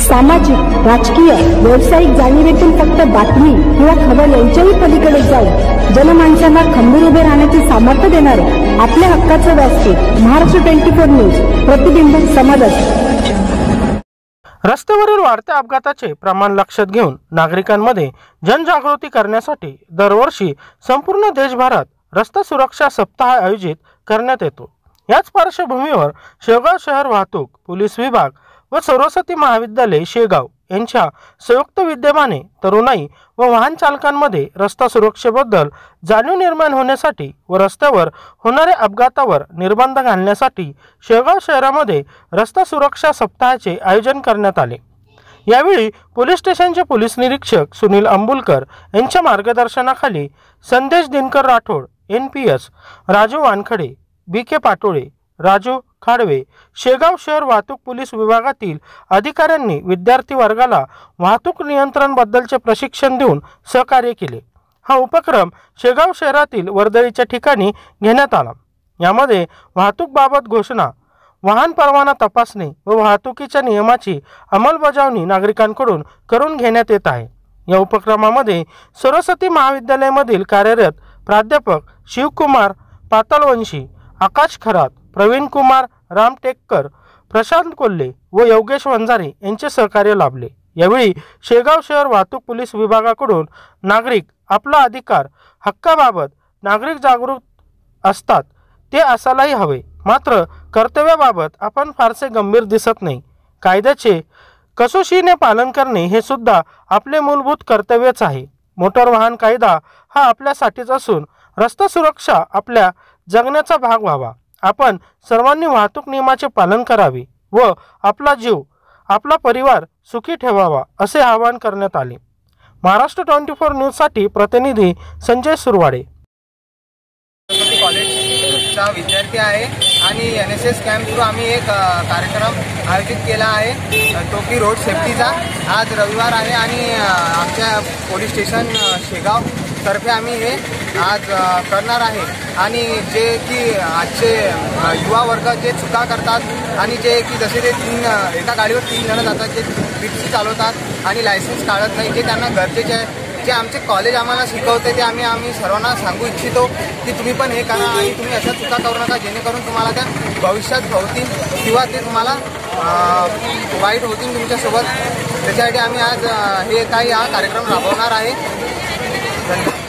सामाजिक, राजकीय, व्यावसायिक जाणीवेतून फक्त बातमी किंवा खबर यांच्याही पलीकडे जाऊन जनमानसांना खंबीर उभे राहण्याचे सामर्थ्य देणारे आपल्या हक्काचे व्यासपीठ महाराष्ट्र 24 न्यूज, प्रतिबिंब समाजाचे। रस्त्यावरील वाढत्या अपघाताचे प्रमाण लक्षात घेऊन नागरिकांमध्ये जनजागृती करण्यासाठी दरवर्षी संपूर्ण देशभरात रस्ता सुरक्षा सप्ताह आयोजित करण्यात येतो। याच पार्श्वभूमीवर शेगाव शहर वाहतूक पोलीस विभाग व सरस्वती महाविद्यालय शेगाव यांच्या संयुक्त विद्यमाने तरुणाई व वाहन चालकांमध्ये रस्ता सुरक्षेबद्दल जाणीव निर्माण होण्यासाठी व रस्त्यावर होणाऱ्या अपघातावर निर्बंध घालण्यासाठी शेगाव शहरामध्ये रस्ता सुरक्षा सप्ताहाचे आयोजन करण्यात आले। यावेळी पोलीस स्टेशनचे पोलीस निरीक्षक सुनील अंबुलकर यांच्या मार्गदर्शनाखाली संदेश दिनकर राठोड NPS, राजू वानखडे, BK पाटोळे, राजू खाडवे, शेगाव शहर वाहतूक पोलीस विभागातील अधिकाऱ्यांनी विद्यार्थी वर्गाला वाहतूक नियंत्रण बद्दलचे प्रशिक्षण देऊन सहकार्य केले। हा उपक्रम शेगाव शहरातील वर्दळीच्या ठिकाणी घेण्यात आला। यामध्ये वाहतूक बाबत घोषणा, वाहन परवाना तपासणी व वाहतुकीच्या नियमाची अंमलबजावणी नागरिकांकडून करून घेण्यात येत आहे। या उपक्रमामध्ये सरस्वती महाविद्यालयामधील कार्यरत प्राध्यापक शिवकुमार पाताळवंशी, आकाश खरात, प्रवीण कुमार रामटेककर, प्रशांत कोल्हे व योगेश वंजारे यांचे सहकार्य लाभले। यावेळी शेगाव शहर वाहतूक पोलीस विभागाकडून नागरिक आपला अधिकार हक्काबाबत नागरिक जागरूक असतात ते असायलाही हवे, मात्र कर्तव्याबाबत आपण फारसे गंभीर दिसत नाही। कायद्याचे कसोशीने पालन करणे हे सुद्धा आपले मूलभूत कर्तव्यच आहे। मोटार वाहन कायदा हा आपल्यासाठीच असून रस्ता सुरक्षा आपल्या जगण्याचा भाग व्हावा। आपण सर्वांनी वाहतूक नियमाचे पालन करावे व आपला जीव, आपला परिवार सुखी ठेवावा असे आवाहन करण्यात आले। महाराष्ट्र 24 न्यूज साठी प्रतिनिधी संजय सुरवाडे। कॉलेजचा विद्यार्थी आहे आणि NSS कॅम्प थ्रू आम्ही एक कार्यक्रम आयोजित केला आहे, तो की रोड सेफ्टीचा। आज रविवार आहे आणि आमच्या पोलीस स्टेशन शेगाव तर्फे आम्ही हे आज करणार आहे। आणि जे की आजचे युवा वर्ग जे चुका करतात आणि जे की जसे ते एका गाडीवर 3 जण जातात, जे पिटसी चालवतात आणि लायसन्स काढत नाही, जे त्यांना गरजेचे आहे, जे आमचे कॉलेज आम्हाला शिकवते ते आम्ही सर्वांना सांगू इच्छितो की तुम्ही पण हे करा आणि तुम्ही अशा चुका करू नका जेणेकरून तुम्हाला त्या भविष्यात होतील किंवा ते तुम्हाला वाईट होतील तुमच्यासोबत। त्याच्यासाठी आम्ही आज हे काही हा कार्यक्रम राबवणार आहे। धन्यवाद।